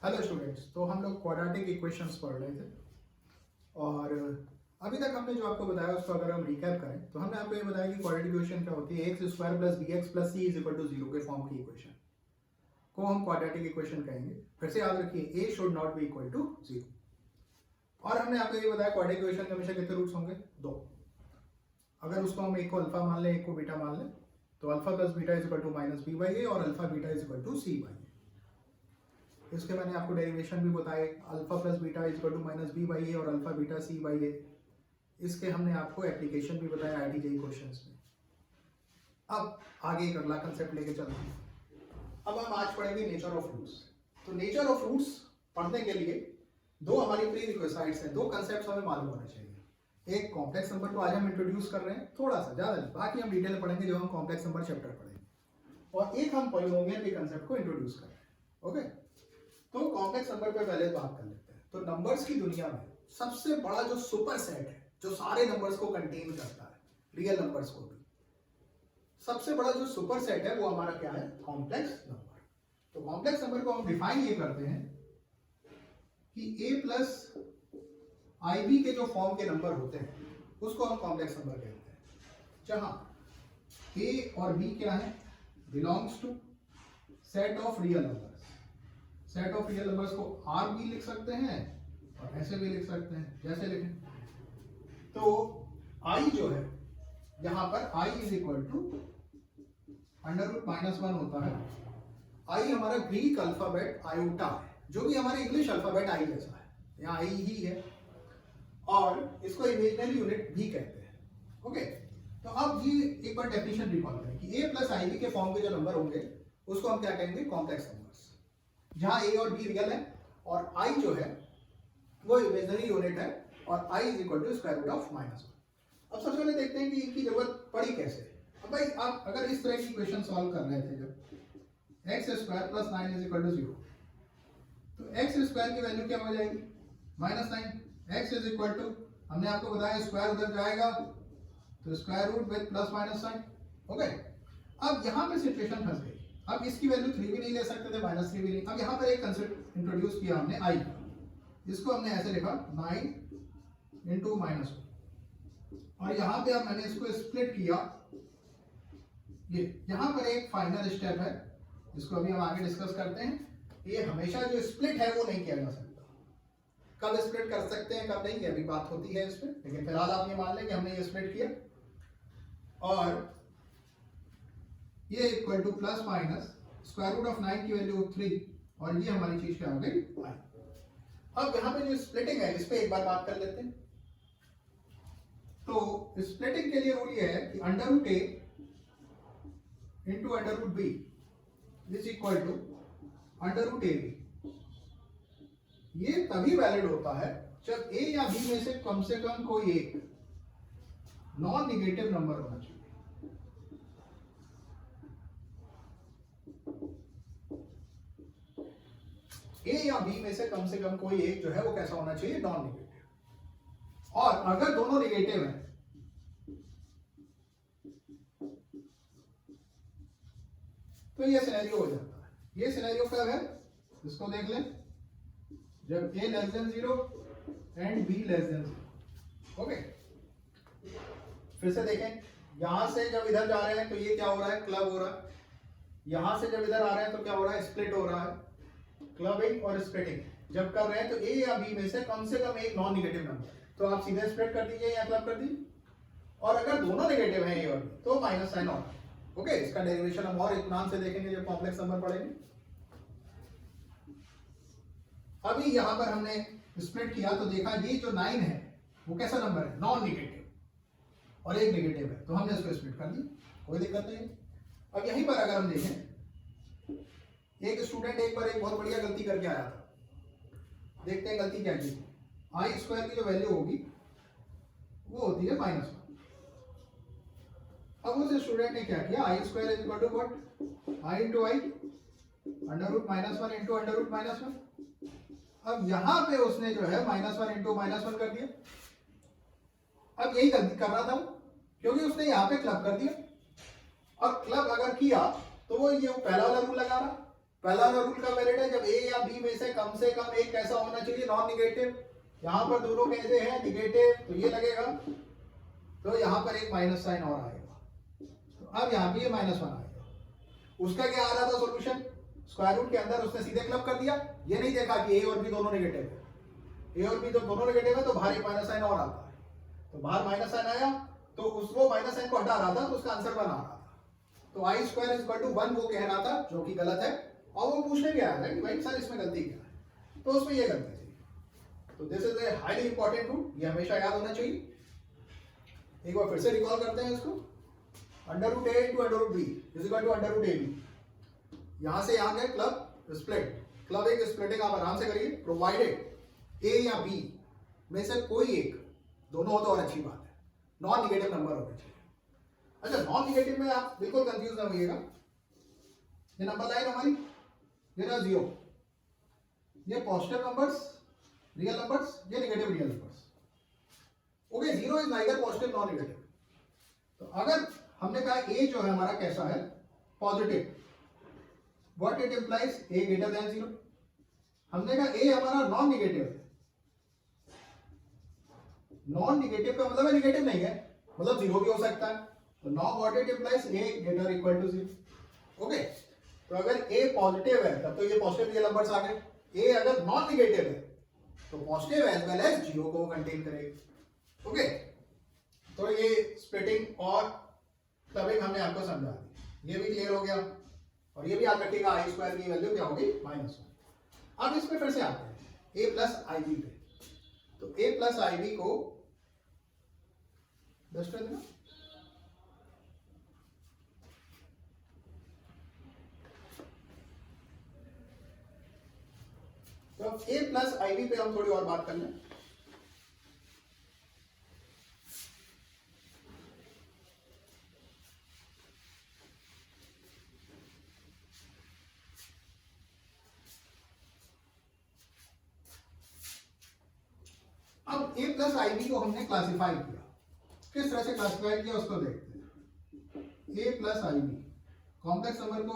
Hello students, तो हम लोग क्वाड्रेटिक इक्वेशंस पढ़ रहे थे और अभी तक हमने जो आपको बताया उसको अगर हम रिकैप करें तो हमने आपको ये बताया कि क्वाड्रेटिक इक्वेशन क्या होती है। X square plus b x plus c is equal to zero के फॉर्म की इक्वेशन को हम क्वाड्रेटिक इक्वेशन कहेंगे। फिर से याद रखिए, a should not be equal to zero. और हमने आपको ये बताया क्वाड्रेटिक इक्वेशन के हमेशा कितने रूट्स होंगे? दो। अगर उसको हम एक को अल्फा मान लें, एक को बीटा मान लें, तो alpha plus beta is equal to minus b by a और alpha beta is equal to c by a. इसके मैंने आपको डेरिवेशन भी बताए, alpha plus beta is equal to minus b by a और alpha beta c by a. इसके हमने आपको एप्लीकेशन भी बताया आईटीजेई क्वेश्चंस में। अब आगे एक अगला कंसेप्ट लेके चलते हैं। अब हम आज पढ़ेंगे नेचर ऑफ रूट्स। तो नेचर ऑफ रूट्स पढ़ने के लिए दो हमारी प्री रिक्विजिट्स हैं, दो कंसेप्ट हमें मालूम होने चाहिए। एक कॉम्प्लेक्स नंबर को आज हम इंट्रोड्यूस कर रहे हैं, थोड़ा सा, ज्यादा नहीं, बाकी हम डिटेल पढ़ेंगे जब हम कॉम्प्लेक्स नंबर चैप्टर पढ़ेंगे। और एक हम पॉलिनोमियल के कंसेप्ट को इंट्रोड्यूस कर रहे हैं। ओके, तो कॉम्प्लेक्स नंबर पे पहले बात कर लेते हैं। तो नंबर्स की दुनिया में सबसे बड़ा जो सुपर सेट है, जो सारे नंबर्स को कंटेन करता है, रियल नंबर्स को भी, सबसे बड़ा जो सुपर सेट है वो हमारा क्या है? Complex number. तो कॉम्प्लेक्स नंबर को हम डिफाइन ये करते हैं कि a प्लस आई बी के जो फॉर्म के नंबर होते हैं उसको हम कॉम्प्लेक्स नंबर कहते हैं, जहां a और b क्या है? Belongs to set of real numbers. Set of real numbers को आर भी लिख सकते हैं और ऐसे भी लिख सकते हैं, जैसे लिखें। तो आई जो है, यहां पर i is equal to under root minus one होता है। आई हमारा ग्रीक अल्फाबेट आयोटा है, जो भी हमारे इंग्लिश अल्फाबेट आई जैसा है, यहाँ आई ही है, और इसको इमेजिनरी यूनिट भी कहते हैं। ओके, तो अब ये एक बार डेफिनेशन रिकॉल करें कि ए प्लस आई बी के फॉर्म के जो नंबर होंगे उसको हम क्या कहेंगे? कॉम्प्लेक्स नंबर्स, जहां ए और बी रियल है और आई जो है वो इमेजिनरी यूनिट है और i is equal to square root of minus one. अब सबसे पहले देखते हैं कि इनकी जरूरत पड़ी कैसे। अब भाई आप अगर इस तरह की इक्वेशन सॉल्व कर रहे थे, जब x square plus nine is equal to zero, तो एक्स स्क्वायर की वैल्यू क्या हो जाएगी? Minus nine. X is equal to, हमने आपको बताया स्क्वायर उधर जाएगा तो square root with plus minus sign. Okay, अब यहाँ पे सिचुएशन फंस गई। अब इसकी वैल्यू 3 भी नहीं ले सकते थे, माइनस 3 भी नहीं। अब यहाँ पर एक कंसेप्ट इंट्रोड्यूस किया हमने आई का, इसको हमने ऐसे लिखा 9 इंटू माइनस वन, और यहाँ पे अब मैंने इसको स्प्लिट किया। ये यहाँ पर एक फाइनल स्टेप है, जिसको अभी हम आगे डिस्कस करते हैं। ये हमेशा जो स्प्लिट है वो नहीं किया जा सकता। कब स्प्लिट कर सकते हैं, कब नहीं, अभी बात होती है इसमें, लेकिन फिलहाल आप ये मान लें कि हमने ये स्प्लिट किया और ये equal to plus minus square root of 9 की वैल्यू 3, और ये हमारी चीज क्या हो गई? आई। अब यहाँ पे जो स्प्लिटिंग है इस पे एक बार बात कर लेते हैं। तो स्प्लिटिंग के लिए रूल ये है कि under root a into under root b is equal to under root a b. ये तभी वैलिड होता है जब ए या बी में से कम कोई एक नॉन निगेटिव नंबर होना चाहिए। ए या बी में से कम कोई एक जो है वो कैसा होना चाहिए? Non negative. और अगर दोनों निगेटिव हैं तो ये सिनेरियो हो जाता है। ये सिनेरियो कब है? इसको देख लें, जब a less than 0 and b less than 0। Okay, फिर से देखें, यहां से जब इधर जा रहे हैं तो ये क्या हो रहा है? क्लब हो रहा है। यहां से जब इधर आ रहे हैं तो क्या हो रहा है? स्प्लिट हो रहा है। क्लबिंग और स्प्लिटिंग जब कर रहे हैं तो a या b में से कम एक नॉन निगेटिव नंबर, तो आप सीधे स्प्लिट कर दीजिए या क्लब कर दीजिए। और अगर दोनों निगेटिव हैं a और b, तो माइनस साइन होगा। ओके, इसका डेरिवेशन हम और इत्मीनान से देखेंगे जब कॉम्प्लेक्स नंबर पढ़ेंगे। अभी यहां पर हमने स्प्लिट किया तो देखा ये जो 9 है वो कैसा नंबर है? नॉन निगेटिव, और एक निगेटिव है, तो हमने इसको स्प्लिट कर दिया, कोई दिक्कत नहीं। अब यहीं पर अगर हम देखें, एक स्टूडेंट एक बार एक बहुत बढ़िया गलती करके आया था। देखते हैं गलती क्या की। आई स्क्वायर की जो वैल्यू होगी वो होती है माइनस वन। अब उस स्टूडेंट ने क्या किया? I square is equal to what? I into i under root minus one into under root minus one. अब यहां पे उसने जो है minus one into minus one कर दिया। अब यही गलती कर रहा था क्योंकि उसने यहां पे क्लब कर दिया, और क्लब अगर किया तो वो ये पहला वाला रूल लगा रहा। पहला वाला रूल का वैलिड है जब ए या बी में से कम एक कैसा होना चाहिए, नॉन निगेटिव। यहाँ पर दोनों कैसे हैं, निगेटिव, तो ये लगेगा, तो यहाँ पर एक माइनस साइन और आएगा, तो अब यहाँ पे ये -1 आएगा। उसका क्या आ रहा था सॉल्यूशन, स्क्वायर रूट के अंदर उसने सीधे क्लब कर दिया, ये नहीं देखा कि ए और बी दोनों नेगेटिव है। ए और बी जब दोनों नेगेटिव है तो बाहर एक माइनस साइन और आता है, तो बाहर माइनस साइन आया, तो उसको माइनस साइन को हटा रहा था, तो उसका आंसर 1 आ रहा था। तो आई स्क्वायर इज इक्वल टू 1 वो कह रहा था, जो कि गलत है, और वो पूछने भी आया था कि भाई सर इसमें गलती क्या है, तो उसमें ये गलती थी। तो this is a highly important rule, ये हमेशा याद होना चाहिए। एक बार फिर से रिकॉल करते हैं इसको, √a into √b is equal to √ab। यहां से यहां गए क्लब स्प्लिट, क्लबिंग स्प्लिटिंग आप आराम से करिए, प्रोवाइडेड ए या बी में से कोई एक, दोनों हो तो और अच्छी बात है, नॉन निगेटिव नंबर होना चाहिए। अच्छा, नॉन निगेटिव में आप बिल्कुल कंफ्यूज ना होइएगा, ये नंबर लाइन हमारी ये रहा 0, ये पॉजिटिव नंबर्स रियल नंबर्स, ये negative real numbers. Okay, 0 is neither positive non negative. तो अगर हमने कहा ए जो है हमारा कैसा है, positive, what it implies, a greater than 0। हमने कहा ए हमारा नॉन निगेटिव है, नॉन निगेटिव का मतलब है निगेटिव नहीं है, मतलब 0 भी हो सकता है, तो now what it implies, a greater equal to 0। Okay, तो अगर ए पॉजिटिव है तब तो ये पॉजिटिव रियल नंबर्स आ गए, ए अगर नॉन निगेटिव है तो पॉजिटिव एज वेल एज 0 को कंटेन करेगा। ओके, तो ये स्प्लिटिंग और क्लबिंग हमने आपको समझा दी, ये भी क्लियर हो गया। और ये भी याद रखिएगा आई स्क्वायर की वैल्यू क्या होगी, -1। अब इसमें फिर से आते हैं a प्लस आई बी पे, तो a प्लस आई बी को डस्ट कर देना, तो अब a प्लस आई बी पे हम थोड़ी और बात कर लें। अब a प्लस आई बी को हमने क्लासिफाई किया, किस तरह से क्लासिफाई किया उसको देखते हैं। a plus i b complex number को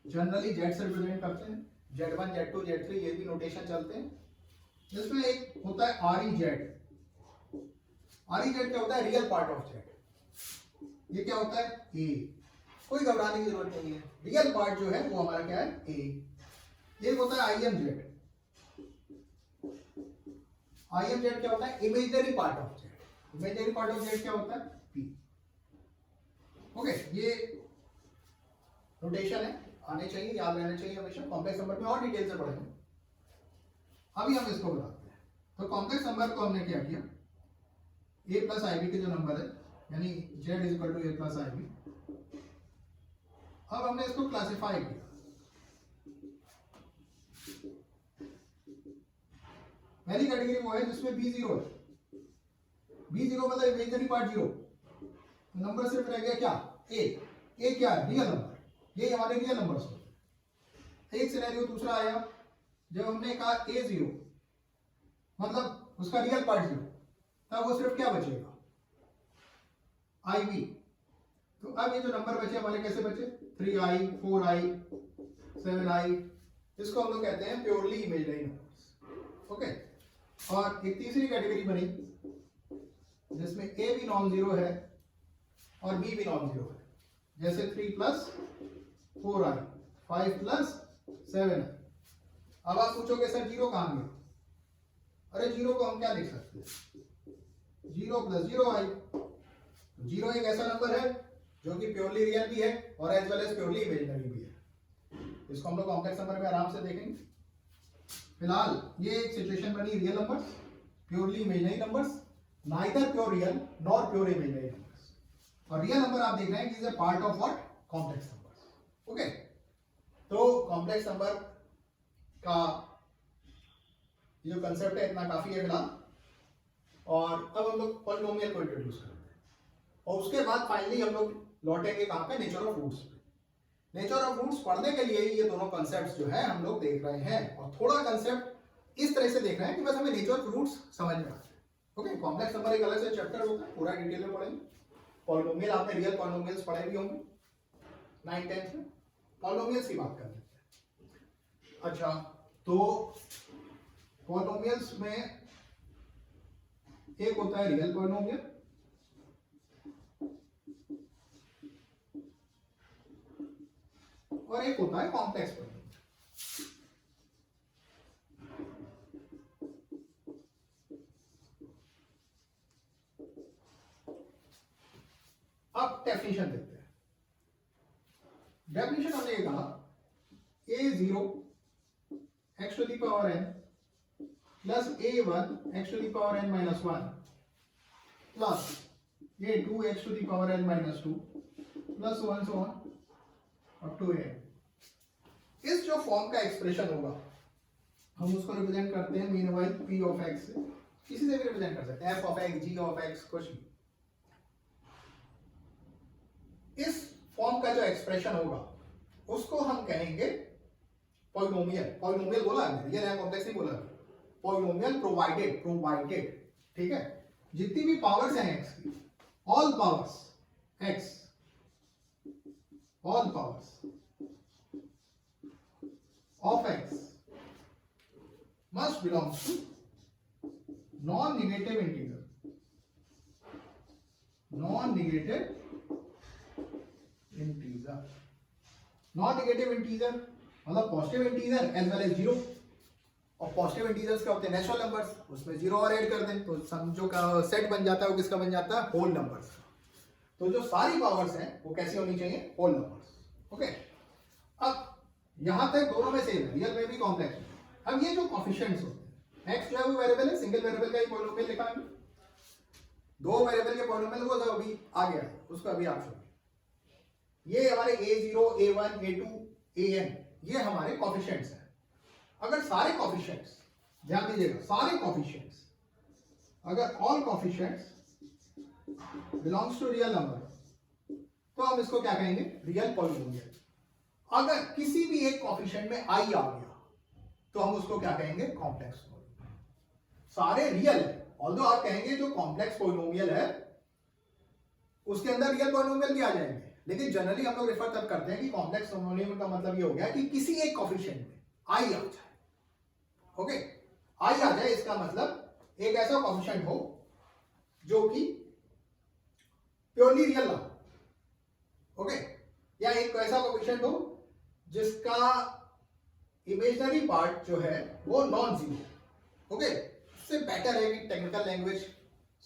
जनरली z से रिप्रेजेंट करते हैं, z1 z2 z3 ये भी नोटेशन चलते हैं, जिसमें एक होता है आर ई जेड क्या होता है, रियल पार्ट ऑफ z, ये क्या होता है a, कोई घबराने की जरूरत नहीं है, रियल पार्ट जो है वो हमारा क्या है a। ये होता है आई एम जेड क्या होता है, imaginary part of Z, imaginary part of Z क्या होता है p। ओके, ये नोटेशन है, आने चाहिए, याद रहना चाहिए हमेशा, कॉम्प्लेक्स नंबर में और डिटेल से पढ़ेंगे। अभी हम इसको बताते हैं। तो कॉम्प्लेक्स नंबर को हमने क्या किया, a प्लस आई बी के जो नंबर है, यानी z is equal to a plus i b, अब हमने इसको क्लासिफाई किया। पहली कैटेगरी वो है जिसमें b0 है, b0 मतलब इमेजिनरी पार्ट 0, नंबर सिर्फ रह गया क्या a क्या है रियल नंबर, ये हमारे रियल नंबर्स होते हैं। एक सिनेरियो दूसरा आया जब हमने कहा a0 मतलब उसका रियल पार्ट 0, तब वो सिर्फ क्या बचेगा ib। तो अब ये जो नंबर बचे हमारे कैसे बचे, 3i 4i 7i, इसको हम लोग कहते हैं प्योरली इमेजिनरी नंबर्स। ओके, और एक तीसरी कैटेगरी बनी जिसमें a भी नॉन जीरो है और b भी नॉन जीरो है, जैसे 3 प्लस 4i 5 प्लस 7i। अब आप पूछोगे सर जीरो कहां गया, अरे जीरो को हम क्या लिख सकते हैं, 0 प्लस 0i। जीरो एक ऐसा नंबर है जो कि प्योरली रियल भी है और as well as purely imaginary भी है, इसको हम लोग कॉम्प्लेक्स नंबर में आराम से देखेंगे। फिलहाल ये एक सिचुएशन बनी real numbers, purely imaginary numbers, neither pure real nor pure imaginary numbers, और रियल नंबर आप देख रहे हैं कि is a part of what, complex numbers. Okay, तो कॉम्प्लेक्स नंबर का ये जो कंसेप्ट है इतना काफी है फिलहाल, और अब हम लोग पॉलिनोमियल को इंट्रोड्यूस करते हैं, और उसके बाद फाइनली हम लोग लौटेंगे कहां पे, नेचर ऑफ रूट्स पे। नेचर ऑफ रूट्स पढ़ने के लिए ये दोनों कॉन्सेप्ट्स जो है हम लोग देख रहे हैं, और थोड़ा कॉन्सेप्ट इस तरह से देख रहे हैं कि बस हमें नेचर ऑफ रूट्स समझ में आ जाए। ओके, कॉम्प्लेक्स नंबर एक अलग से चैप्टर होता है, पूरा डिटेल में पढ़ेंगे। पॉलिनोमियल आपने रियल पॉलिनोमियल्स पढ़े भी होंगे 9th 10th में, पॉलिनोमियल्स की बात कर लेते हैं। अच्छा, तो पॉलिनोमियल्स में एक होता है रियल पॉलिनोमियल और एक होता है कॉम्प्लेक्स पॉलिनोमियल। अब डेफिनेशन देखते हैं। डेफिनेशन हमने ये कहा a0 x to the power n plus a1 x to the power n minus 1 plus a2 x to the power n minus 2 plus so on up to a। इस जो form का expression होगा हम उसको represent करते हैं mean wise p of x से, किसी से भी रिप्रेजेंट कर सकते हैं, f of x, g of x, कुछ भी। इस फॉर्म का जो एक्सप्रेशन होगा उसको हम कहेंगे पॉलिनोमियल। पॉलिनोमियल बोला है, रियल है कॉम्प्लेक्स नहीं बोला, पॉलिनोमियल प्रोवाइडेड, ठीक है। जितनी भी पावर्स हैं x की, all powers x, all powers of x must belongs to non-negative integer, non-negative integer मतलब positive integer as well as zero. और पॉजिटिव इंटीजर्स क्या होते हैं? नेचुरल नंबर्स, उसमें जीरो और ऐड कर दें तो समझो का सेट बन जाता है, वो किसका बन जाता है? Whole numbers. तो जो सारी पावर्स हैं वो कैसी होनी चाहिए? Whole numbers. ओके, अब यहां तक दोनों में सेम है, रियल में भी कॉम्प्लेक्स में। अब ये जो कोफिशिएंट्स होते हैं, x जो है वो वेरिएबल है, सिंगल वेरिएबल का ही पॉलिनोमियल लिखा है। दो वेरिएबल के पॉलिनोमियल को जो अभी आ गया है उसको अभी आप सुनिए। ये हमारे a0, a1, a2, an ये हमारे कोफिशिएंट्स हैं। अगर सारे कोफिशिएंट्स, ध्यान दीजिएगा, सारे कोफिशिएंट्स, अगर all coefficients belongs to real number तो हम इसको क्या कहेंगे? Real polynomial. अगर किसी भी एक कोफिशिएंट में आई आ गया तो हम उसको क्या कहेंगे? Complex polynomial. सारे रियल है, ऑल्दो आप कहेंगे जो कॉम्प्लेक्स पॉलिनोमियल है उसके अंदर रियल पॉलिनोमियल भी आ जाएंगे, लेकिन जनरली हम लोग रेफर तब करते हैं कि कॉम्प्लेक्स पॉलिनोमियल का मतलब ये हो गया कि किसी एक कोफिशिएंट में आई आ जाए। ओके, आई आ जाए इसका मतलब एक ऐसा कोफिशिएंट हो जो कि प्योरली रियल ना हो। ओके, या एक ऐसा कोफिशिएंट हो जिसका इमेजिनरी पार्ट जो है वो नॉन जीरो। ओके, इससे बेटर है कि टेक्निकल लैंग्वेज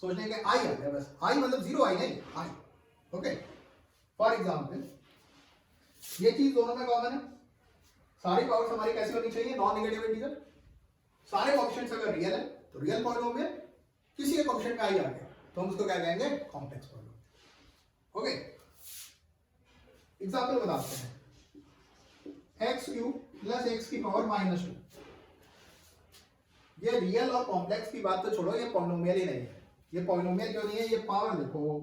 सोचने के आई आ जाए, बस आई मतलब जीरो आई नहीं, आई। ओके, फॉर एग्जाम्पल ये चीज दोनों में कॉमन है, सारी पावर्स हमारी कैसी होनी चाहिए? Non negative integer. सारे कोफिशिएंट्स अगर रियल है तो रियल पॉलिनोमियल, किसी एक कोफिशिएंट का आई आ गया तो हम उसको क्या कहेंगे? Complex polynomial. ओके, एग्जाम्पल बताते हैं। x³ प्लस x की पावर -2। ये रियल और कॉम्प्लेक्स की बात तो छोड़ो, ये पॉलिनोमियल ही नहीं है। ये पॉलिनोमियल क्यों नहीं है? ये पावर देखो,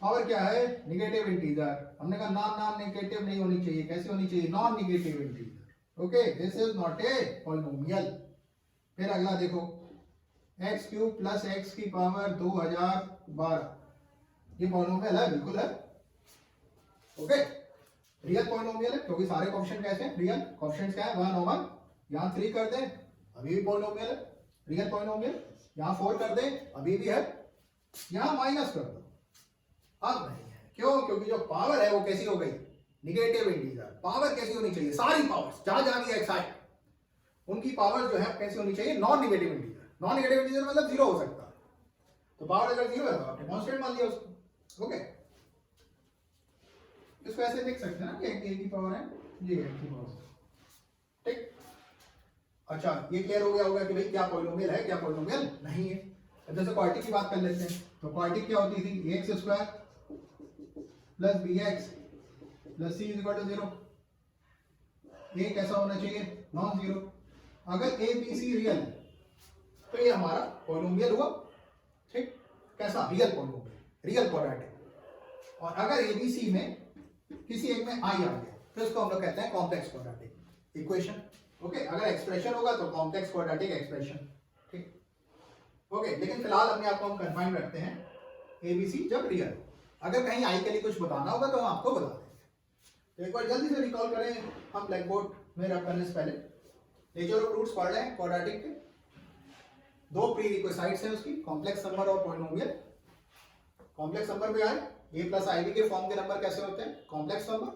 पावर क्या है? Negative integer. हमने कहा नाम नेगेटिव नहीं होनी चाहिए, कैसी होनी चाहिए? Non negative integer. Okay, this is not a polynomial. फिर अगला देखो, x³ प्लस x की पावर 2012। ये पॉलिनोमियल है? बिल्कुल है। ओके, रियल पॉलिनोमियल है क्योंकि सारे कोफिशिएंट कैसे हैं? रियल। कोफिशिएंट्स क्या है? 1 ओवर, यहां 3 कर दें अभी भी पॉलिनोमियल है, रियल पॉलिनोमियल। यहां 4 कर दें अभी भी है, यहां माइनस कर दो अब नहीं है। क्यों? क्योंकि जो पावर है वो कैसी हो गई? Negative integer. पावर कैसी होनी चाहिए? सारी पावर्स जहां जहां भी एक्स आए उनकी पावर जो है कैसी होनी चाहिए? Non negative integer. Non negative integer मतलब जीरो हो सकता है, तो पावर अगर जीरो है तो आपने कांस्टेंट मान लिया उसको। ओके, इसको ऐसे देख सकते हैं ना कि a की पावर है, ये a की पावर, ठीक। अच्छा, ये क्लियर हो गया होगा कि भाई क्या पॉलिनोमियल है, क्या पॉलिनोमियल नहीं है। अब जैसे क्वाड्रेटिक की बात कर लेते हैं, तो क्वाड्रेटिक क्या होती थी? ax² plus bx plus c equal to 0। ये कैसा होना चाहिए? Non zero. अगर a b c रियल है तो ये हमारा पॉलिनोमियल हुआ, ठीक। कैसा? Real polynomial, real quadratic. और अगर a b c में किसी एक में आई आ गया तो इसको हम लोग कहते हैं कॉम्प्लेक्स क्वाड्रेटिक इक्वेशन। ओके, अगर एक्सप्रेशन होगा तो कॉम्प्लेक्स क्वाड्रेटिक एक्सप्रेशन, ठीक। ओके, लेकिन फिलहाल अपने आप को हम कंफाइन रखते हैं एबीसी जब रियल। अगर कहीं आई के लिए कुछ बताना होगा तो हम आपको बता देंगे। तो एक बार जल्दी से रिकॉल करें हम ब्लैक बोर्ड में रब करने से पहले नेचर ऑफ रूट्स पढ़ रहे हैं क्वाड्रेटिक के। दो प्री रिक्विसाइट्स हैं उसकी, कॉम्प्लेक्स नंबर और पॉलिनोमियल। कॉम्प्लेक्स नंबर पे आए a प्लस आईबी के फॉर्म के नंबर कैसे होते हैं, कॉम्प्लेक्स नंबर।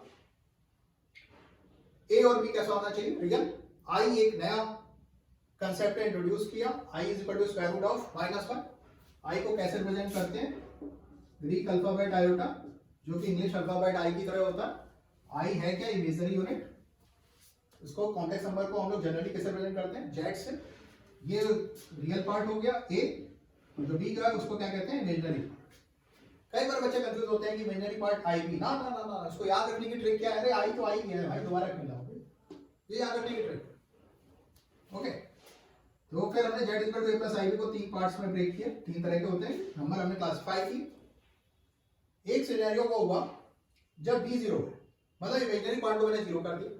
a और b कैसा होना चाहिए, रियल। i एक नया कंसेप्ट इंट्रोड्यूस किया, i is equal to square root of -1। i को कैसे रिप्रेजेंट करते हैं, ग्रीक अल्फाबेट आयोटा, जो कि इंग्लिश अल्फाबेट i की तरह होता है। i है क्या, इमेजनरी यूनिट। इसको कॉम्प्लेक्स नंबर को हम लोग जनरली कैसे रिप्रेजेंट करते हैं, जेड से। ये रियल पार्ट हो गया a, जो b का है उसको क्या कहते हैं, इमेजनरी। कई बार बच्चे कंफ्यूज होते हैं कि इमेजनरी पार्ट i b, ना ना ना ना, इसको याद रखने की ट्रिक क्या है, अरे i तो i ही है भाई, दोबारा क्यों लाओगे, ये याद रखने की ट्रिक। ओके, तो फिर हमने z equal to a plus ib को तीन पार्ट्स में ब्रेक किया। तीन तरह के होते हैं नंबर, हमने क्लासिफाई किए। एक सिनेरियो को हुआ जब b 0 है, मतलब इमेजनरी पार्ट को मैंने 0 कर दिया,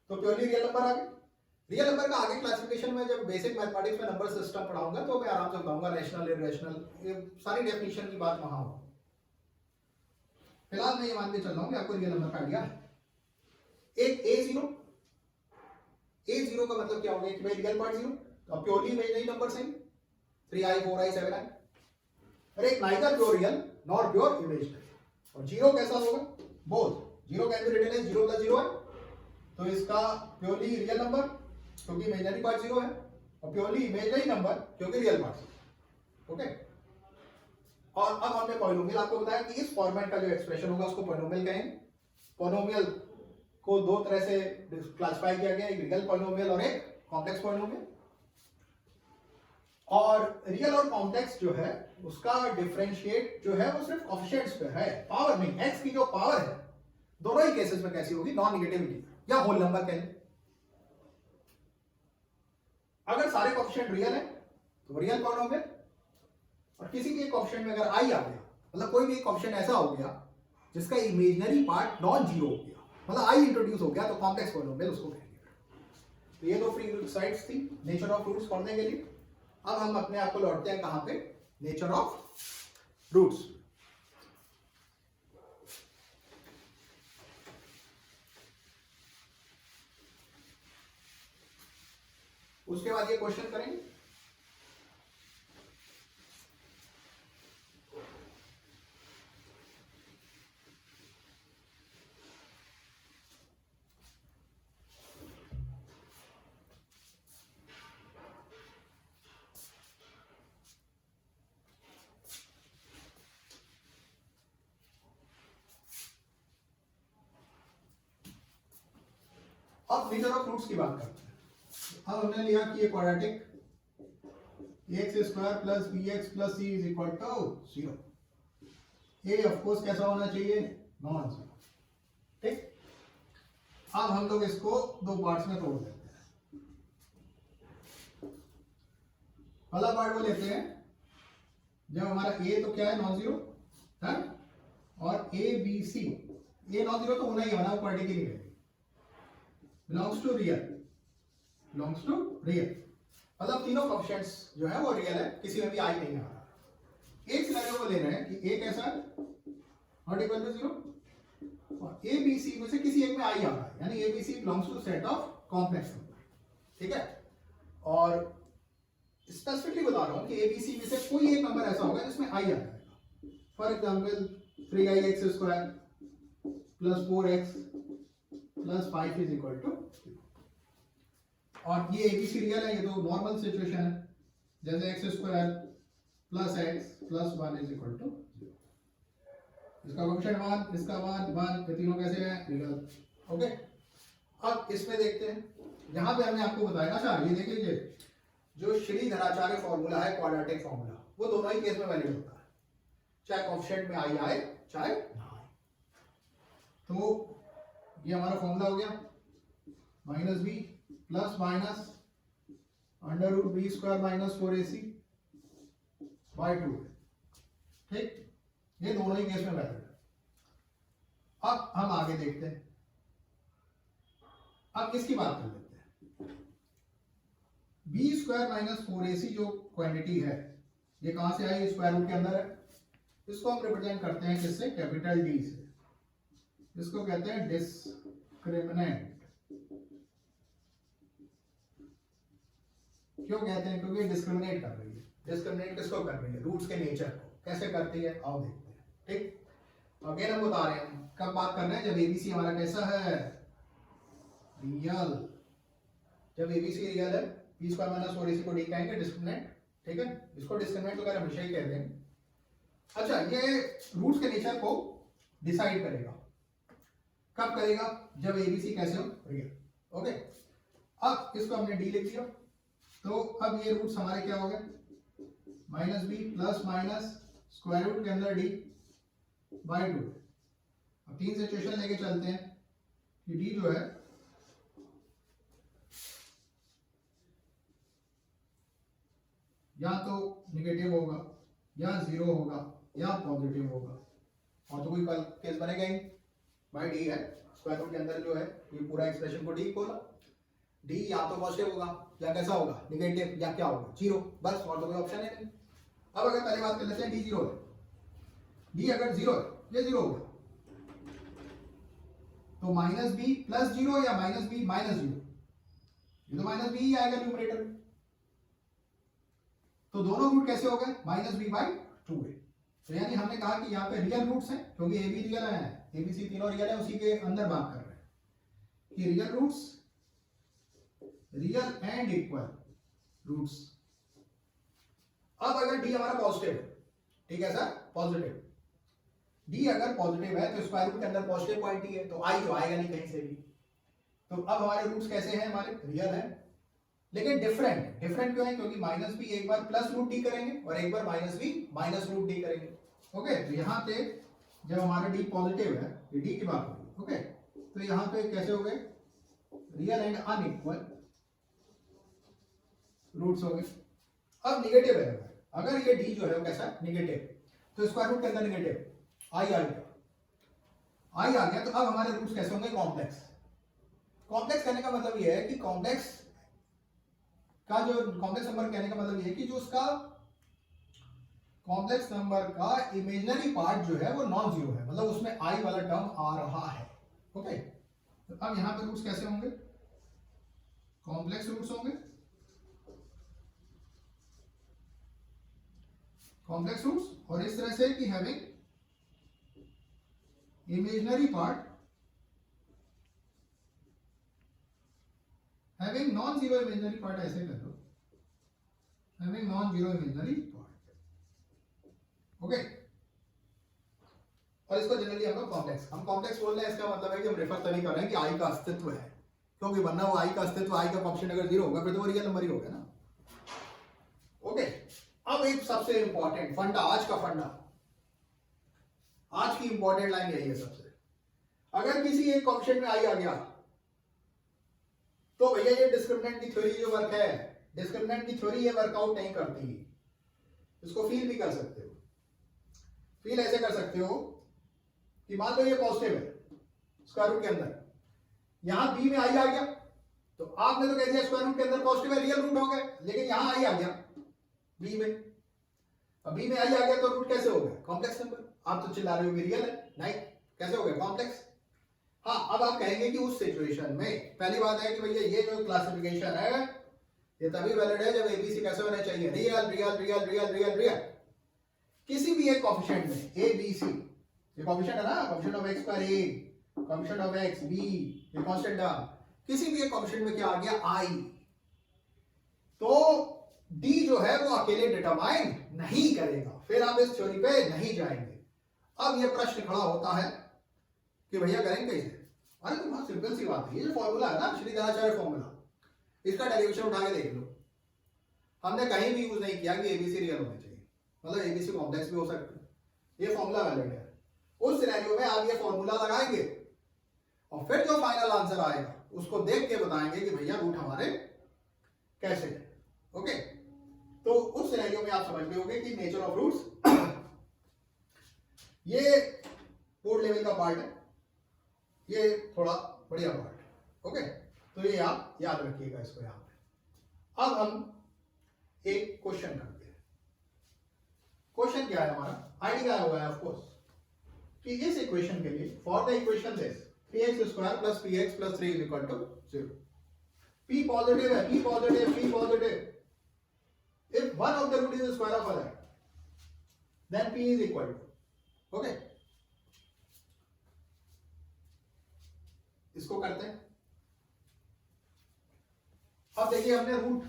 तो प्योरली रियल नंबर आ गए। रियल नंबर का आगे क्लासिफिकेशन में जब बेसिक मैथमेटिक्स में नंबर सिस्टम पढ़ाऊंगा तो मैं आराम से बताऊंगा, रैशनल इररेशनल, ये सारी डेफिनेशन की बात वहां होगी। फिलहाल मैं ये मान के चल रहा हूं कि आपको रियल नंबर का आइडिया है। एक a0 का मतलब क्या हो गया कि भाई रियल पार्ट 0, तो अब प्योरली इमेजनरी नंबर सही, 3i 4i 7i। अरे एक neither pure real not pure imaginary. और 0 कैसा होगा, both 0 can be written as 0 + 0 है, तो इसका प्योरली रियल नंबर क्योंकि इमेजनरी पार्ट 0 है, और प्योरली इमेजनरी नंबर क्योंकि रियल पार्ट। ओके, और अब हमने पॉलिनोमियल आपको बताया कि इस फॉर्मेट का जो एक्सप्रेशन होगा उसको पॉलिनोमियल कहेंगे। पॉलिनोमियल को दो तरह से क्लासिफाई किया गया, एक रियल पॉलिनोमियल और एक कॉम्प्लेक्स पॉलिनोमियल। और रियल और कॉम्प्लेक्स जो है उसका डिफरेंशिएट जो है वो सिर्फ कोएफिशिएंट्स पे है, पावर नहीं। एक्स की जो पावर है दोनों ही केसेस में कैसी होगी, नॉन नेगेटिविटी या होल नंबर कहें। अगर सारे कोएफिशिएंट रियल है तो रियल पॉलिनोमियल, और किसी भी एक कोएफिशिएंट में अगर आई आ गया, मतलब कोई भी एक कोएफिशिएंट ऐसा हो गया जिसका इमेजनरी पार्ट नॉन जीरो हो गया, मतलब आई इंट्रोड्यूस हो गया, तो कॉम्प्लेक्स पॉलिनोमियल उसको कहेंगे। तो ये दो फ्री साइड्स थी नेचर ऑफ रूट्स पढ़ने के लिए। अब हम अपने आप को लौटते हैं कहां पे, नेचर ऑफ रूट्स। उसके बाद ये क्वेश्चन करेंगे, अब नेचर ऑफ रूट्स की बात करते हैं। अब हमने लिया कि ये क्वाड्रेटिक ax² + bx + c = 0। ये ऑफ कोर्स कैसा होना चाहिए, नॉन जीरो। ठीक, अब हम लोग इसको दो पार्ट्स में तोड़ देते हैं। पहला पार्ट वो लेते हैं जब हमारा a तो क्या है, नॉन जीरो है, और a b c, ये नॉन जीरो तो होना ही है, पर्टिकुलरली है, बिलोंग्स टू रियल, मतलब तीनों कोएफिशिएंट्स जो है वो रियल है, किसी में भी आई नहीं आ रहा। एक सिनेरियो को ले रहे हैं कि a कैसा है, नॉट इक्वल टू 0, और a b c में से किसी एक में आई आ रहा है, यानी a b c belongs to set of complex number. ठीक है, और स्पेसिफिकली बता रहा हूं कि a b c में से कोई एक नंबर ऐसा होगा जिसमें आई आ जाएगा। For example 3x² + 4x + 5 = 0। और ये ABC रियल है, ये तो नॉर्मल सिचुएशन है, जैसे x² + x + 1 = 0। इसका कोएफिशिएंट 1, इसका 1 1, ये तीनों कैसे हैं, रियल। ओके, अब इसमें देखते हैं, यहां पे हमने आपको बताया। अच्छा ये देख लीजिए, जो श्रीधराचार्य फॉर्मूला है, क्वाड्रेटिक फॉर्मूला, वो दोनों ही केस में वैलिड होता है, चाहे कोएफिशिएंट में आई आए चाहे ना आए। तो ये हमारा फॉर्मूला हो गया, -b + √b² - 4ac/2। ठीक, ये दोनों ही केस में वैलिड है। अब हम आगे देखते हैं, अब इसकी बात कर लेते हैं। b² - 4ac जो क्वांटिटी है, ये कहां से आई, स्क्वायर रूट के अंदर है। इसको हम रिप्रेजेंट करते हैं किससे, कैपिटल D से। इसको कहते हैं डिस्क्रिमिनेंट क्यों कहते हैं? क्योंकि डिस्क्रिमिनेट कर रही है। डिस्क्रिमिनेट किसको कर रही है? रूट्स के नेचर को। कैसे करती है आओ देखते हैं। ठीक, अगेन हम बता रहे हैं कब बात कर रहे हैं, जब एबीसी हमारा कैसा है? रियल। जब एबीसी रियल है, बी स्क्वायर माइनस 4ac को डी कहेंगे डिस्क्रिमिनेंट। ठीक है, इसको डिस्क्रिमिनेंट वगैरह हमेशा ही कहते हैं। अच्छा, ये रूट्स के नेचर को डिसाइड करेगा। कब करेगा? जब एबीसी कैसे हो? रियल। ओके, अब इसको हमने डी लिख दिया, तो अब ये रूट्स हमारे क्या हो गए? Minus b plus minus square root के अंदर डी बाई 2। अब 3 सिचुएशन लेके चलते हैं कि डी जो है या तो निगेटिव होगा या 0 होगा या पॉजिटिव होगा, और तो कोई केस बनेगा ही। भाई डी है, स्क्वायर रूट के अंदर जो है ये पूरा एक्सप्रेशन को डी खोला, डी या तो पॉजिटिव होगा या कैसा होगा? निगेटिव, या क्या होगा? 0, बस, और तो कोई ऑप्शन है नहीं। अब अगर पहले बात कर लेते हैं डी 0 है, डी अगर 0 है, ये 0 होगा, तो माइनस बी प्लस 0 या माइनस बी माइनस 0, ये तो माइनस बी ही आएगा न्यूमरेटर में। तो दोनों रूट कैसे हो गए? Minus b by 2a। तो यानी हमने कहा कि यहाँ पे रियल रूट्स हैं, क्योंकि ए बी रियल है, ए बी सी तीनों रियल है, उसी के अंदर बात कर रहे हैं कि real roots, real and equal roots. अब अगर डी हमारा पॉजिटिव है, ठीक है सर, पॉजिटिव, डी अगर पॉजिटिव है तो स्क्वायर रूट के अंदर पॉजिटिव पॉइंट ही है, तो आई तो आएगा नहीं कहीं से भी। तो अब हमारे रूट्स कैसे हैं? हमारे रियल है, लेकिन डिफरेंट। डिफरेंट क्यों है? क्योंकि माइनस बी एक बार प्लस रूट डी करेंगे और एक बार minus b minus root D करेंगे। ओके, तो यहाँ पे जब हमारा डी पॉजिटिव है, ये डी की बात होगी। ओके, तो यहाँ पे कैसे हो गए? रियल एंड अनइक्वल रूट्स हो गए। अब निगेटिव है, अगर ये डी जो है वो कैसा है? निगेटिव, तो स्क्वायर रूट के अंदर निगेटिव आई आ गया, आई आ गया, तो अब हमारे रूट्स कैसे होंगे? कॉम्प्लेक्स। कॉम्प्लेक्स कहने का मतलब ये है कि कॉम्प्लेक्स का जो कॉम्प्लेक्स नंबर कहने का मतलब ये है कि जो उसका कॉम्प्लेक्स नंबर का इमेजिनरी पार्ट जो है वो नॉन जीरो है, मतलब उसमें आई वाला टर्म आ रहा है। ओके, तो अब यहां पे रूट्स कैसे होंगे? कॉम्प्लेक्स रूट्स होंगे, कॉम्प्लेक्स रूट्स, और इस तरह से कि having imaginary part having non zero imaginary part, ऐसे कर दो, having non zero imaginary part. Okay, और इसको जनरली हम लोग कॉम्प्लेक्स, हम कॉम्प्लेक्स बोल रहे हैं, इसका मतलब है कि हम रेफर तभी कर रहे हैं कि आई का अस्तित्व है, क्योंकि वरना वो आई का अस्तित्व, आई का कोएफिशिएंट अगर 0 होगा फिर तो वो रियल नंबर ही होगा ना। ओके, अब एक सबसे इंपॉर्टेंट फंडा, आज का फंडा, आज की इंपॉर्टेंट लाइन यही है सबसे। अगर किसी एक कोएफिशिएंट में आई आ गया तो भैया ये डिस्क्रिमिनेंट की थ्योरी जो वर्क है, डिस्क्रिमिनेंट की थ्योरी ये वर्कआउट नहीं करती। इसको फील भी कर सकते हो, फील ऐसे कर सकते हो कि मान लो ये पॉजिटिव है स्क्वायर रूट के अंदर, यहां बी में आई आ गया, तो आपने तो कह दिया स्क्वायर रूट के अंदर पॉजिटिव है, रियल रूट हो गए, लेकिन यहां आई आ गया बी में, अब बी में आई आ गया तो रूट कैसे हो गया? Complex number. आप तो चिल्ला रहे हो कि रियल है, नहीं, कैसे हो गया? कॉम्प्लेक्स। हाँ, अब आप कहेंगे कि उस सिचुएशन में पहली बात है कि भैया ये जो क्लासिफिकेशन है ये तभी वैलिड है जब एबीसी कैसे होना चाहिए? Real real real real real real. किसी भी एक कोएफिशिएंट में ए बी सी, ये कोएफिशिएंट है ना, कोएफिशिएंट ऑफ एक्स पर ए, कोएफिशिएंट ऑफ एक्स बी, ये कांस्टेंट टर्म, किसी भी एक कोएफिशिएंट में क्या आ गया? आई, तो डी जो है वो अकेले डिटरमाइन नहीं करेगा, फिर आप इस थ्योरी पे नहीं जाएंगे। अब ये प्रश्न खड़ा होता है कि भैया करेंगे कैसे? अरे तो बहुत सिंपल सी बात है, ये जो फॉर्मूला है ना, श्रीधराचार्य फॉर्मूला, इसका डेरिवेशन उठा के देख लो। हमने कहीं भी यूज नहीं किया कि एबीसी रियल होना चाहिए, मतलब एबीसी कॉम्प्लेक्स भी हो सकता है, ये फॉर्मूला वैलिड है। उस सिनेरियो में आप ये फॉर्मूला लगाएंगे और फिर जो फाइनल आंसर आएगा उसको देख के बताएंगे कि भैया रूट हमारे कैसे है। ओके, तो उस सिनेरियो में आप समझ गए होंगे कि नेचर ऑफ रूट्स ये बोर्ड लेवल का पार्ट है, ये थोड़ा बढ़िया पार्ट है। ओके, तो ये आप याद रखिएगा इसको यहां पे। अब हम एक क्वेश्चन करते हैं। क्वेश्चन क्या है हमारा? आइडिया हुआ है ऑफ कोर्स कि इस इक्वेशन के लिए for the equation this px square plus px plus 3 is equal to 0, p positive है, p positive, p positive, one of the root is the square of other, then p is equal to, okay, इसको करते हैं। अब देखिए हमने root,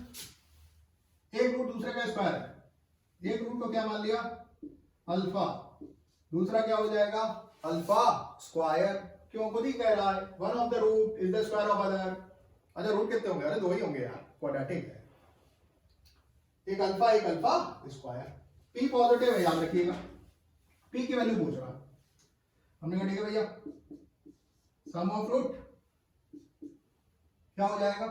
एक root दूसरे का स्क्वायर है, एक रूट को क्या मान लिया अल्फा, दूसरा क्या हो जाएगा अल्फा स्क्वायर, क्यों खुद ही कह रहा है one of the root is the square of other. अच्छा रूट कितने होंगे, अरे दो ही होंगे यार, क्वाड्रेटिक है, एक अल्फा स्क्वायर। पी पॉजिटिव है याद रखिएगा, पी की वैल्यू पूछ रहा, हमने कहा ठीक है भैया सम ऑफ रूट क्या हो जाएगा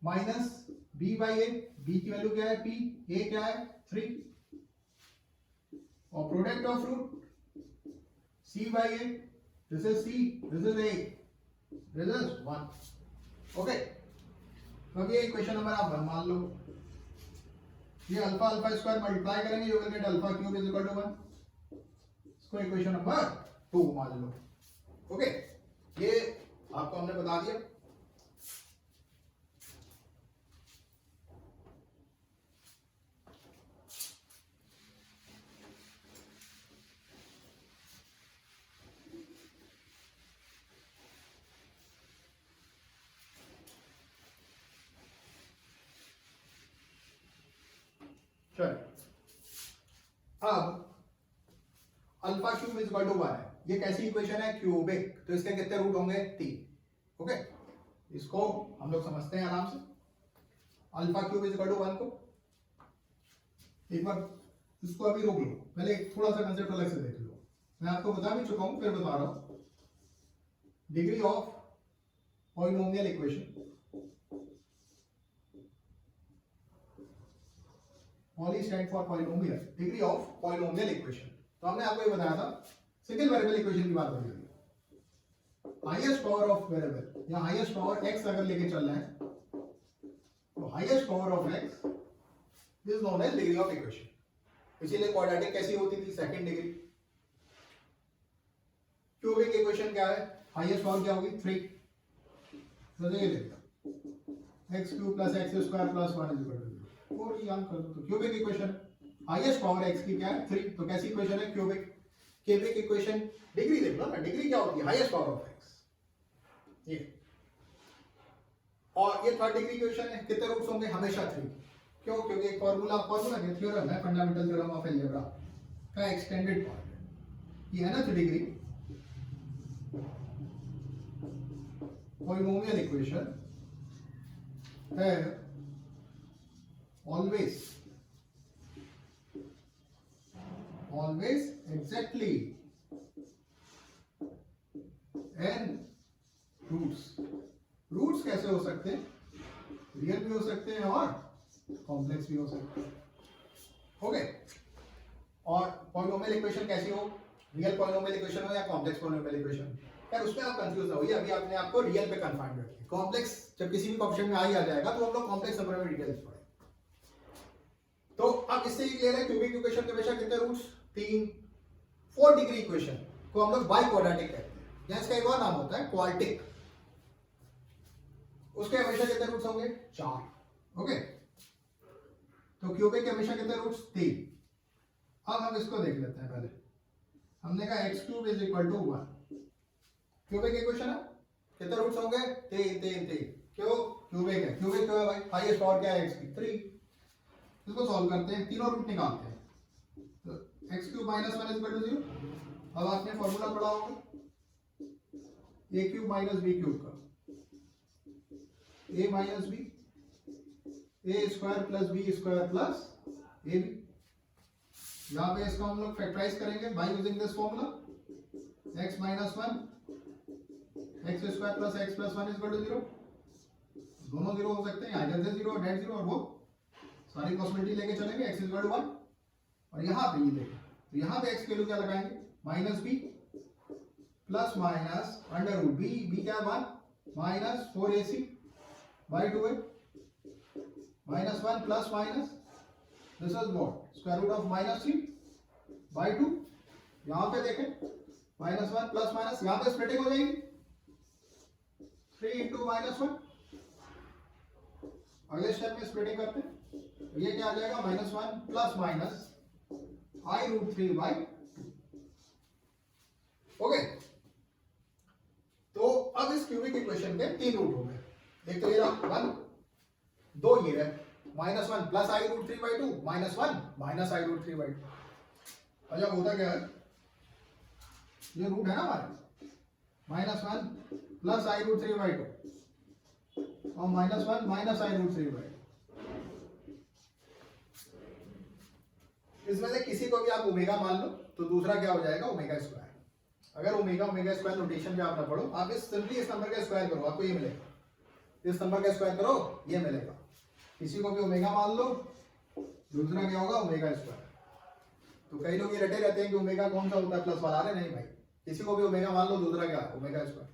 minus b by a, b की वैल्यू क्या है पी, ए क्या है 3, और product of root c by a, this is c, this is a, this is 1, okay. तो अब ये इक्वेशन नंबर आप मान लो, ये अल्फा स्क्वायर मल्टीप्लाई करेंगे you will get alpha cube is equal to 1, इसको इक्वेशन नंबर 2 मान लो, ओके। ये आपको हमने बता दिया। अब alpha cube is equal to 1 है, ये कैसी इक्वेशन है क्यूबिक, तो इसके कितने रूट होंगे 3, ओके। इसको हम लोग समझते हैं आराम से, alpha cube is equal to 1 को एक बार इसको अभी रोक लो, पहले थोड़ा सा कंसेप्ट अलग से देख लो, मैं आपको बता भी चुका हूं फिर बता रहा हूं। Degree of polynomial equation, poly stand for polynomial, degree of polynomial equation. तो हमने आपको ये बताया था सिंगल वेरिएबल इक्वेशन की बात हो रही है, हाईएस्ट पावर ऑफ वेरिएबल या हाईएस्ट पावर x अगर लेके चल रहे हैं तो highest power of x is known as degree of equation. इसीलिए क्वाड्रेटिक कैसी होती थी सेकंड डिग्री। क्यूबिक इक्वेशन क्या है, हाईएस्ट पावर क्या होगी 3, तो ये लिखा x cube plus x square plus 1 is equal to 0, और याद कर दो। तो cubic equation highest power x की क्या है 3, तो कैसी इक्वेशन है क्यूबिक। क्यूबिक इक्वेशन डिग्री देख लो ना, डिग्री क्या होती है हाईएस्ट पावर ऑफ x, ये। और ये थर्ड डिग्री इक्वेशन है, कितने रूट्स होंगे हमेशा 3, क्यों, क्योंकि एक फार्मूला है थ्योरम है फंडामेंटल थ्योरम ऑफ अलजेब्रा का एक्सटेंडेड पार्ट है, ये है ना डिग्री। पॉलिनोमियल इक्वेशन है always exactly n रूट्स कैसे हो सकते हैं, रियल भी हो सकते हैं और कॉम्प्लेक्स भी हो सकते हैं, ओके। और पॉलिनोमियल इक्वेशन कैसी हो, रियल पॉलिनोमियल इक्वेशन हो या कॉम्प्लेक्स पॉलिनोमियल इक्वेशन, यार उसमें आप कंफ्यूज ना होइए, अभी आपने आपको रियल पे कन्फाइंड रखिए। कॉम्प्लेक्स जब किसी भी ऑप्शन में आ ही आ जाएगा तो हम लोग कॉम्प्लेक्स नंबर में डिटेल्स पढ़ेंगे। तो अब इससे ही क्लियर है क्यूबिक इक्वेशन के हमेशा कितने रूट्स 3, 4 डिग्री इक्वेशन को हम लोग बाई क्वाड्रेटिक कहते हैं, या इसका एक और नाम होता है क्वार्टिक, उसके हमेशा कितने रूट्स होंगे 4, ओके। तो क्यूबिक के हमेशा कितने रूट्स 3। अब हम इसको देख लेते हैं, पहले हमने कहा x cube is equal to 1, cubic equation है, कितने रूट्स होंगे 3, क्यों क्यूबिक है, क्यूबिक क्यों है भाई, हाईएस्ट पावर क्या है x की 3। इसको सॉल्व करते हैं, तीनों रूट निकालते हैं, तो x cube minus 1 is equal to 0। अब आपने फॉर्मूला पढ़ा होगा a cube minus b cube का, a minus b, a square plus b square plus ab। यहाँ पे इसको हम लोग फैक्टराइज करेंगे by using this formula x minus 1 x square plus x plus 1 is equal to 0। दोनों 0 हो सकते हैं, आइदर से 0 और डेट 0, और वो सारी पॉसिबिलिटी लेके चलेंगे x इक्वल टू 1, और यहाँ पे ये देखें तो यहाँ पे x की वैल्यू क्या लगाएंगे minus b plus minus under root b क्या 1 minus 4ac by 2a minus 1 plus minus this is what square root of minus 3 by 2। यहाँ पे देखें माइनस 1 प्लस माइनस, यहाँ पे स्प्लिटिंग हो जाएगी 3 इंटू माइनस 1। अगले स्टेप में स्प्लिटिंग करते हैं, तो ये क्या आ जाएगा -1 प्लस माइनस i√3/2। ओके, तो अब इस क्यूबिक इक्वेशन के 3 रूट हो गए। एक तो ये रहा 1, 2 ये रहे -1 प्लस i√3/2 -1 माइनस i√3/2। अच्छा होता क्या है, ये रूट है ना हमारे -1 प्लस i√3/2 और -1 माइनस i√3/2। इसमें से किसी को भी आप ओमेगा मान लो तो दूसरा क्या हो जाएगा ओमेगा स्क्वायर। अगर ओमेगा ओमेगा स्क्वायर नोटेशन पे आप ना पढ़ो, आप सिंपली इस नंबर का स्क्वायर करो, आपको ये मिलेगा। इस नंबर का स्क्वायर करो, ये मिलेगा। किसी को भी ओमेगा मान लो, दूसरा क्या होगा ओमेगा स्क्वायर। तो कई लोग ये रटे रहते हैं कि ओमेगा कौन सा होता है प्लस वाला। अरे नहीं भाई, किसी को भी ओमेगा मान लो, दूसरा क्या है ओमेगा स्क्वायर।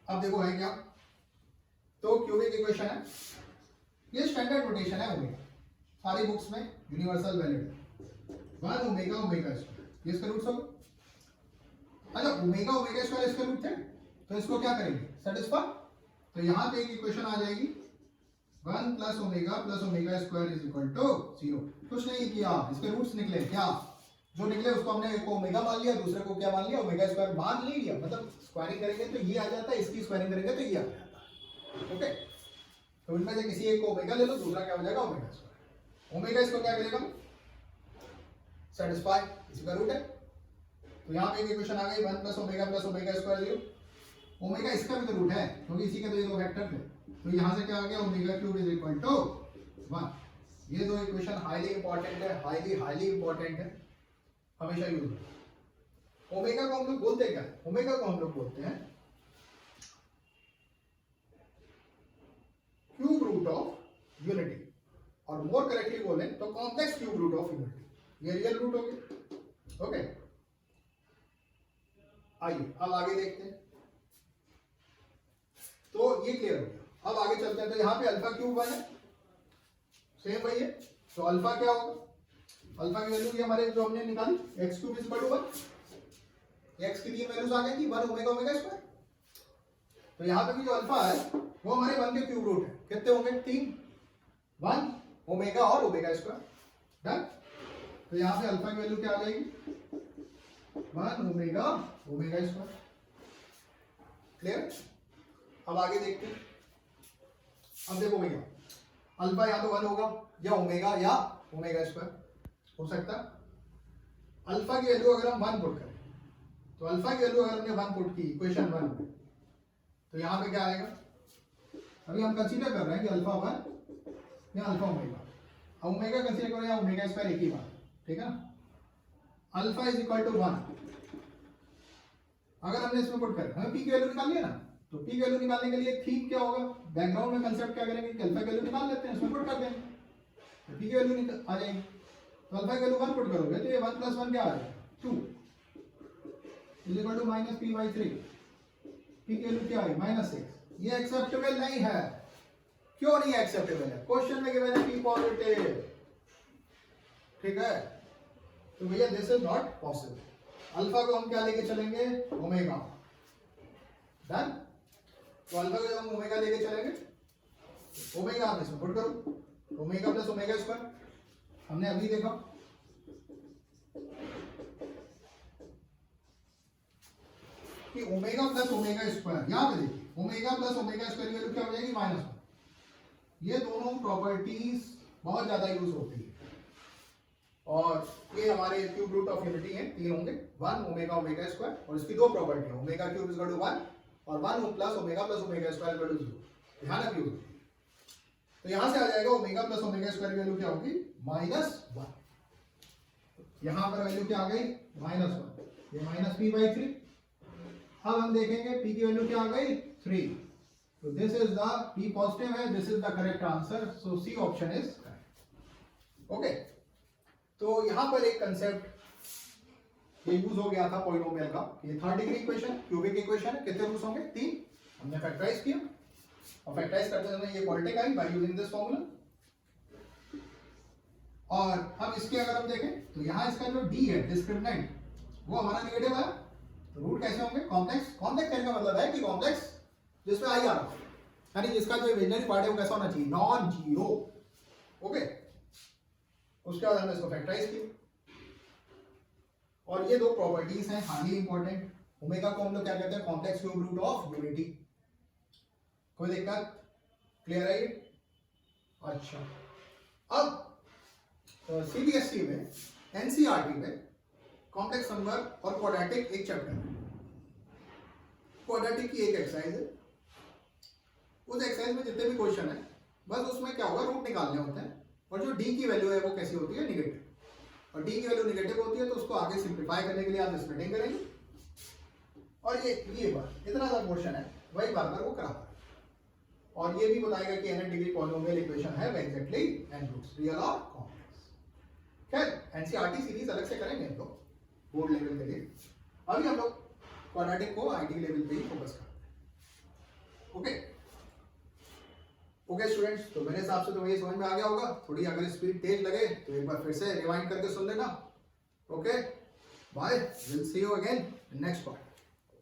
अब देखो है क्या, तो क्यूबिक इक्वेशन है, ये स्टैंडर्ड नोटेशन है ओमेगा, सारी बुक्स में universal value 1 omega omega square, ये इसका रूट्स होगा। अच्छा ओमेगा ओमेगा स्क्वायर इसका रूट है, तो इसको क्या करेंगे सेटिस्फाई। तो यहां पे एक इक्वेशन आ जाएगी 1 plus omega square is equal to 0। कुछ नहीं किया, इसके रूट्स निकले, क्या जो निकले उसको हमने एक को ओमेगा मान लिया, दूसरे को क्या मान लिया ओमेगा स्क्वायर मान नहीं लिया। मतलब स्क्वायरिंग करेंगे तो ये आ जाता है, इसकी स्क्वायरिंग करेंगे तो ये आ जाता है। ओके, तो इनमें से किसी एक को ओमेगा ले लो, दूसरा क्या हो जाएगा ओमेगा स्क्वायर। ओमेगा इसको क्या करेगा सेटिस्फाई, इसी का रूट है। तो यहाँ पे एक इक्वेशन आ गई 1 प्लस ओमेगा स्क्वायर 0। ओमेगा इसका भी तो रूट है क्योंकि इसी के तो ये दो वेक्टर थे। तो यहाँ से क्या आ गया omega cube is equal to 1। ये दो इक्वेशन हाईली इंपॉर्टेंट है, हाईली इंपॉर्टेंट है, हमेशा यूज हो। ओमेगा को हम लोग बोलते क्या है, ओमेगा को हम लोग बोलते हैं क्यूब रूट ऑफ यूनिटी, और मोर करेक्टली बोले तो complex cube root of unity. ये रियल रूट हो गया। ओके, आइए अब आगे देखते हैं। तो ये क्लियर हो गया। अब आगे चलते हैं। तो यहाँ पे अल्फा क्यूब 1 है, सेम वही है। तो अल्फा क्या होगा, अल्फा की वैल्यू हमारे जो हमने निकाली x cube is equal to 1। x की 3 वैल्यूज आ गई थी 1 ओमेगा ओमेगा स्क्वायर। तो यहाँ पे भी जो अल्फा है वो हमारे 1 के क्यूब रूट है। कितने होंगे 3, 1 ओमेगा और ओमेगा स्क्वायर। डन। तो यहाँ पे अल्फा की वैल्यू क्या आ जाएगी 1 ओमेगा ओमेगा स्क्वायर। क्लियर। अब आगे देखते हैं। अब देखो भैया अल्फा या तो 1 होगा या ओमेगा या ओमेगा स्क्वायर हो सकता है। अल्फा की वैल्यू अगर हम 1 पुट करें, तो अल्फा की वैल्यू अगर हमने 1 पुट की इक्वेशन 1 में, तो यहाँ पे क्या आएगा, अभी हम कंसीडर कर रहे हैं कि अल्फा 1 या अल्फा ओमेगा। ओमेगा कंसीडर करो या ओमेगा स्क्वायर एक ही बात, ठीक है ना। अल्फा इज इक्वल टू 1 अगर हमने इसमें पुट करें, हमें पी की वैल्यू निकालनी है ना। तो पी की वैल्यू निकालने के लिए थीम क्या होगा, बैकग्राउंड में कंसेप्ट क्या करेंगे कि अल्फा की वैल्यू निकाल लेते हैं, इसमें पुट कर देंगे तो पी की वैल्यू आ जाएगी। तो अल्फा की वैल्यू 1 पुट करोगे तो ये 1 प्लस 1 क्या आ जाएगा 2 is equal to minus p by 3। P की वैल्यू क्या आई -6। ये एक्सेप्टेबल नहीं है। क्यों नहीं एक्सेप्टेबल है, क्वेश्चन में गिवन है पी पॉजिटिव, ठीक है। तो भैया this is not possible. Alpha को हम क्या लेके चलेंगे ओमेगा। डन। तो अल्फा को जब हम ओमेगा लेके चलेंगे, ओमेगा आप इसमें पुट करो, ओमेगा प्लस ओमेगा स्क्वायर। हमने अभी देखा कि ओमेगा प्लस ओमेगा स्क्वायर, यहां पे देखिए ओमेगा प्लस ओमेगा स्क्वायर की वैल्यू क्या हो जाएगी -1। ये दोनों प्रॉपर्टीज बहुत ज्यादा यूज होती है और ये हमारे क्यूब रूट ऑफ यूनिटी है। 3 होंगे 1 ओमेगा ओमेगा स्क्वायर, और इसकी दो प्रॉपर्टी है omega cube is equal to 1 और 1 plus omega square equal to 0। ध्यान रखिए। तो यहां से आ जाएगा ओमेगा प्लस ओमेगा स्क्वायर की वैल्यू क्या होगी -1। यहां पर वैल्यू क्या आ गई -1, ये माइनस पी बाई 3। अब हम देखेंगे पी की वैल्यू क्या आ गई 3। तो this is the P positive है, this is the correct answer. So C option is correct. Okay, तो यहां पर एक कंसेप्ट ये यूज हो गया था पॉलिनोमियल का। ये third degree equation cubic equation है, कितने रूट्स होंगे 3। हमने फैक्टराइज किया और फैक्टराइज करते समय ये quadratic I bye using this formula. और अब इसके अगर हम देखें तो यहाँ इसका जो डी है डिस्क्रिमिनेंट वो हमारा नेगेटिव है। तो रूट कैसे होंगे कॉम्प्लेक्स। कॉम्प्लेक्स कहने का मतलब है कि कॉम्प्लेक्स जिसमें आई आ रहा है, यानी जिसका जो इमेजिनरी पार्ट है वो कैसा होना चाहिए नॉन जीरो। ओके, उसके बाद हमने इसको फैक्टराइज किया और ये दो प्रॉपर्टीज हैं हाईली इंपॉर्टेंट। ओमेगा को हम लोग क्या कहते हैं, complex cube root of unity. कोई दिक्कत, क्लियर है ये? अच्छा, अब सीबीएसई में, एनसीईआरटी में कॉम्प्लेक्स नंबर और क्वाड्रेटिक एक चैप्टर है। क्वाड्रेटिक की एक एक्सरसाइज है, उस एक्सरसाइज में जितने भी क्वेश्चन है बस उसमें क्या होगा, रूट निकालने होते हैं और जो डी की वैल्यू है वो कैसी होती है, निगेटिव। और डी की वैल्यू निगेटिव होती है तो उसको आगे सिंप्लीफाई करने के लिए आप स्प्लिटिंग करेंगे और ये बार इतना सा क्वेश्चन है वही बार बार वो कराता है। और ये भी बताएगा कि n डिग्री पॉलिनोमियल इक्वेशन है एग्जैक्टली n रूट्स, रियल और कॉम्प्लेक्स। खैर एनसीईआरटी सीरीज अलग से करेंगे हम लोग बोर्ड लेवल के लिए, अभी हम लोग क्वाड्रेटिक को आईटी लेवल पे ही फोकस करते हैं। ओके ओके स्टूडेंट्स, तो मेरे हिसाब से तो ये समझ में आ गया होगा। थोड़ी अगर स्पीड तेज लगे तो एक बार फिर से रिवाइंड करके सुन लेना। Okay bye, will see you again next part.